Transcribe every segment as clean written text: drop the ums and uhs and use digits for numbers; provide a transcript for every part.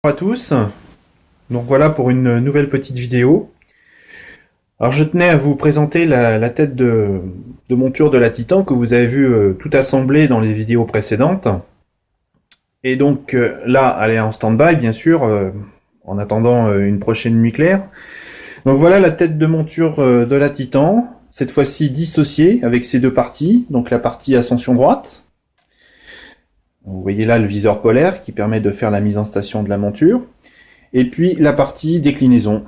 Bonjour à tous, donc voilà pour une nouvelle petite vidéo. Alors je tenais à vous présenter la tête de monture de la Titan que vous avez vu tout assemblée dans les vidéos précédentes. Et donc là elle est en stand-by bien sûr, en attendant une prochaine nuit claire. Donc voilà la tête de monture de la Titan, cette fois-ci dissociée avec ses deux parties, donc la partie ascension droite. Vous voyez là le viseur polaire qui permet de faire la mise en station de la monture. Et puis la partie déclinaison.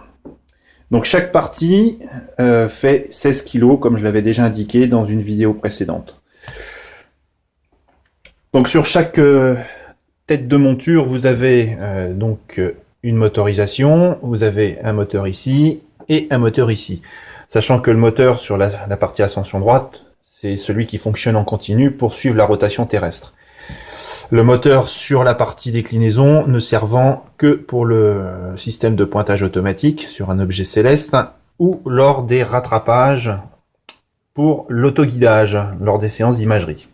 Donc chaque partie fait 16 kg comme je l'avais déjà indiqué dans une vidéo précédente. Donc sur chaque tête de monture vous avez donc une motorisation, vous avez un moteur ici et un moteur ici. Sachant que le moteur sur la partie ascension droite, c'est celui qui fonctionne en continu pour suivre la rotation terrestre. Le moteur sur la partie déclinaison ne servant que pour le système de pointage automatique sur un objet céleste ou lors des rattrapages pour l'autoguidage, lors des séances d'imagerie.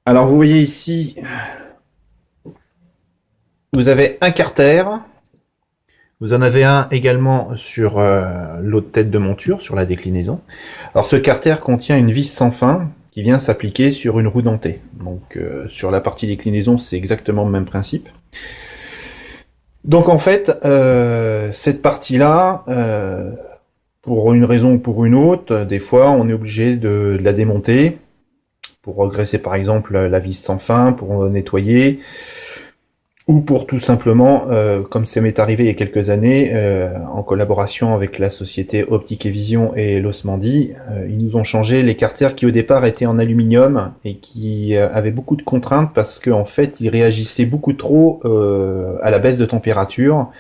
Alors vous voyez ici, vous avez un carter, vous en avez un également sur l'autre tête de monture, sur la déclinaison. Alors ce carter contient une vis sans fin qui vient s'appliquer sur une roue dentée. Donc sur la partie déclinaison, c'est exactement le même principe. Donc en fait, cette partie-là, pour une raison ou pour une autre, des fois on est obligé de la démonter pour regresser par exemple la vis sans fin, pour nettoyer, ou pour tout simplement, comme ça m'est arrivé il y a quelques années, en collaboration avec la société Optique et Vision et l'Osmandie, ils nous ont changé les carters qui au départ étaient en aluminium et qui avaient beaucoup de contraintes parce qu'en fait ils réagissaient beaucoup trop à la baisse de température,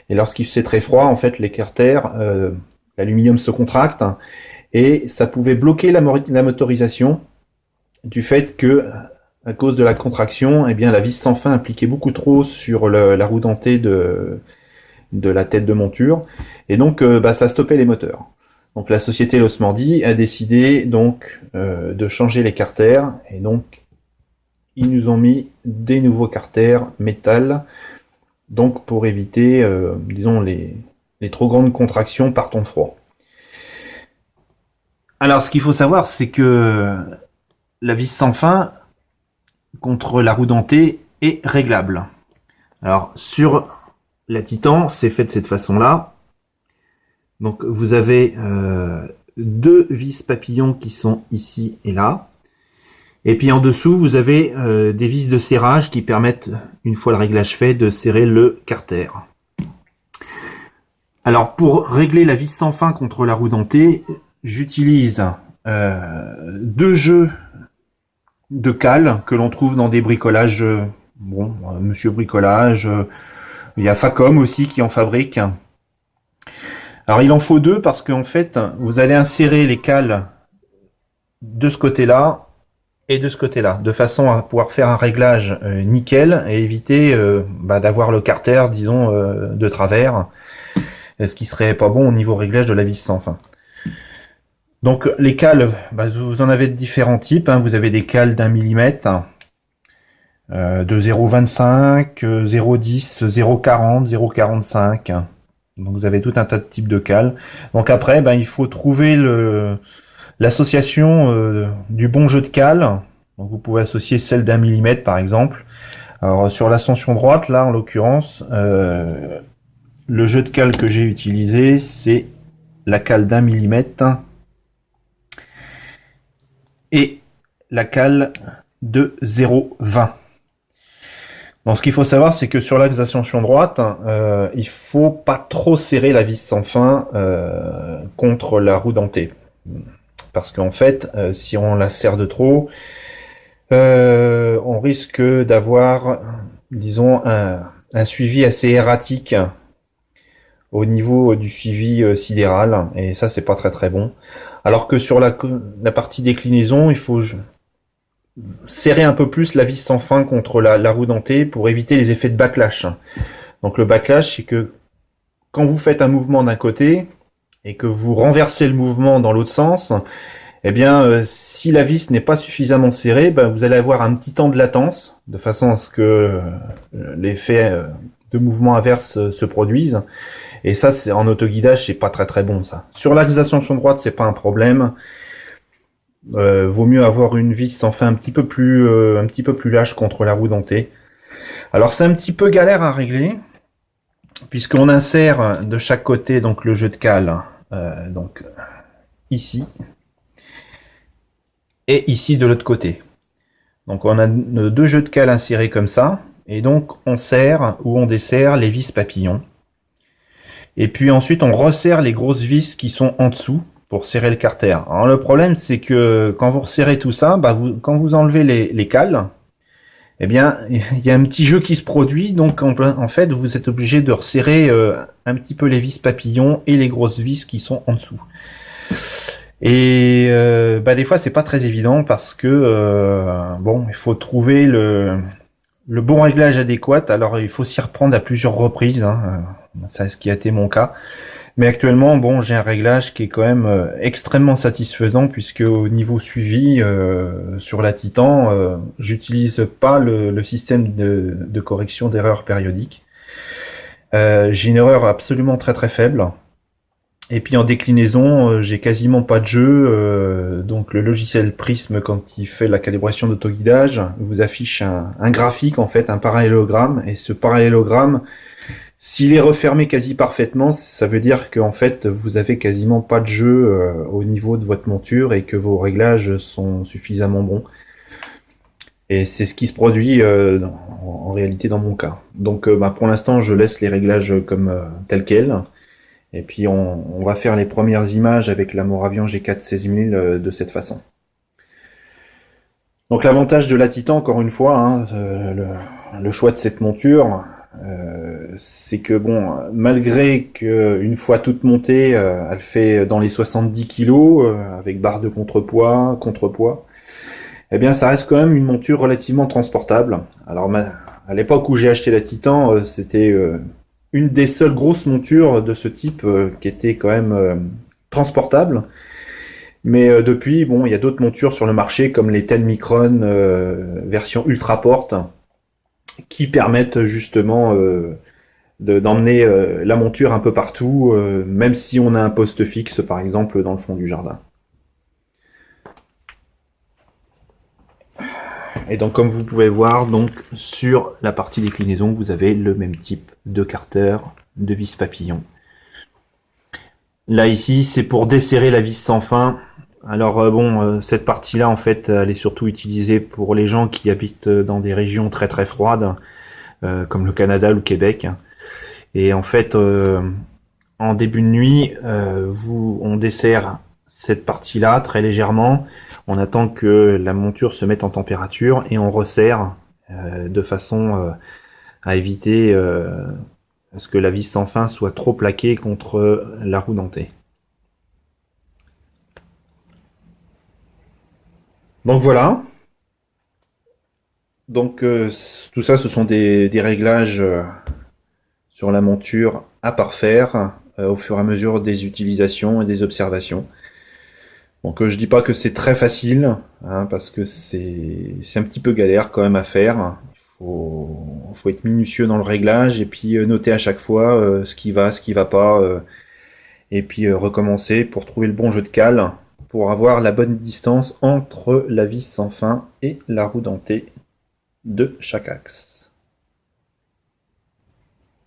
et lorsqu'il faisait très froid, en fait les carters, l'aluminium se contracte et ça pouvait bloquer la motorisation du fait que à cause de la contraction, eh bien la vis sans fin impliquait beaucoup trop sur la roue dentée de la tête de monture, et donc ça stoppait les moteurs. Donc la société L'Osmandie a décidé donc de changer les carters, et donc ils nous ont mis des nouveaux carters métal, donc pour éviter, disons, les trop grandes contractions par temps froid. Alors ce qu'il faut savoir, c'est que la vis sans fin contre la roue dentée est réglable. Alors sur la Titan, c'est fait de cette façon-là. Donc vous avez deux vis papillons qui sont ici et là. Et puis en dessous, vous avez des vis de serrage qui permettent, une fois le réglage fait, de serrer le carter. Alors pour régler la vis sans fin contre la roue dentée, j'utilise deux jeux de cales que l'on trouve dans des bricolages, Monsieur Bricolage, il y a Facom aussi qui en fabrique. Alors il en faut deux parce qu'en fait vous allez insérer les cales de ce côté-là et de ce côté-là, de façon à pouvoir faire un réglage nickel et éviter d'avoir le carter, disons, de travers, ce qui serait pas bon au niveau réglage de la vis sans fin. Donc les cales, vous en avez de différents types, vous avez des cales d'1 mm, de 0,25, 0,10, 0,40, 0,45. Donc vous avez tout un tas de types de cales. Donc après, il faut trouver l'association du bon jeu de cales. Donc vous pouvez associer celle d'1 mm par exemple. Alors sur l'ascension droite, là en l'occurrence, le jeu de cales que j'ai utilisé, c'est la cale d'1 mm et la cale de 0,20. Donc ce qu'il faut savoir, c'est que sur l'axe d'ascension droite, il faut pas trop serrer la vis sans fin contre la roue dentée. Parce qu'en fait, si on la serre de trop, on risque d'avoir, disons, un suivi assez erratique au niveau du suivi sidéral, et ça c'est pas très très bon. Alors que sur la partie déclinaison, il faut serrer un peu plus la vis sans fin contre la roue dentée pour éviter les effets de backlash. Donc le backlash, c'est que quand vous faites un mouvement d'un côté et que vous renversez le mouvement dans l'autre sens, eh bien si la vis n'est pas suffisamment serrée, vous allez avoir un petit temps de latence. de façon à ce que l'effet de mouvement inverse se produise. Et ça, c'est en autoguidage, c'est pas très bon ça. Sur l'axe d'ascension droite, c'est pas un problème. Vaut mieux avoir une vis sans fin un petit peu plus lâche contre la roue dentée. Alors c'est un petit peu galère à régler, puisqu'on insère de chaque côté donc le jeu de cale, donc ici et ici de l'autre côté. Donc on a deux jeux de cale insérés comme ça, et donc on serre ou on desserre les vis papillons. Et puis ensuite on resserre les grosses vis qui sont en dessous pour serrer le carter. Alors le problème c'est que quand vous resserrez tout ça, quand vous enlevez les cales, eh bien il y a un petit jeu qui se produit, donc en fait vous êtes obligé de resserrer un petit peu les vis papillons et les grosses vis qui sont en dessous. Et des fois c'est pas très évident parce que il faut trouver le bon réglage adéquat. Alors il faut s'y reprendre à plusieurs reprises, hein. C'est ce qui a été mon cas. Mais actuellement, j'ai un réglage qui est quand même extrêmement satisfaisant, puisque au niveau suivi sur la Titan, j'utilise pas le système de correction d'erreurs périodiques. J'ai une erreur absolument très faible. Et puis en déclinaison, j'ai quasiment pas de jeu. Donc le logiciel Prism, quand il fait la calibration d'autoguidage, vous affiche un graphique, en fait, un parallélogramme. Et ce parallélogramme, s'il est refermé quasi parfaitement, ça veut dire qu'en fait vous avez quasiment pas de jeu au niveau de votre monture et que vos réglages sont suffisamment bons. Et c'est ce qui se produit en réalité dans mon cas. Donc pour l'instant je laisse les réglages comme tels quels. Et puis on va faire les premières images avec la Moravian G4 16000 de cette façon. Donc l'avantage de la Titan, encore une fois, hein, le choix de cette monture, c'est que malgré qu'une fois toute montée, elle fait dans les 70 kg avec barre de contrepoids, eh bien ça reste quand même une monture relativement transportable. Alors à l'époque où j'ai acheté la Titan, c'était une des seules grosses montures de ce type qui était quand même transportable. Mais depuis, il y a d'autres montures sur le marché comme les 10 Micron version Ultra Porte qui permettent justement d'emmener la monture un peu partout, même si on a un poste fixe par exemple dans le fond du jardin. Et donc comme vous pouvez voir, donc sur la partie déclinaison, vous avez le même type de carter, de vis papillon. Là ici, c'est pour desserrer la vis sans fin. Alors cette partie-là, en fait, elle est surtout utilisée pour les gens qui habitent dans des régions très froides, comme le Canada ou le Québec. Et en fait, en début de nuit, on dessert cette partie-là très légèrement. On attend que la monture se mette en température et on resserre de façon à éviter à ce que la vis sans fin soit trop plaquée contre la roue dentée. Donc voilà. Donc tout ça, ce sont des réglages sur la monture à parfaire au fur et à mesure des utilisations et des observations. Donc je dis pas que c'est très facile, hein, parce que c'est un petit peu galère quand même à faire. Faut être minutieux dans le réglage et puis noter à chaque fois ce qui va pas, et puis recommencer pour trouver le bon jeu de cale pour avoir la bonne distance entre la vis sans fin et la roue dentée de chaque axe.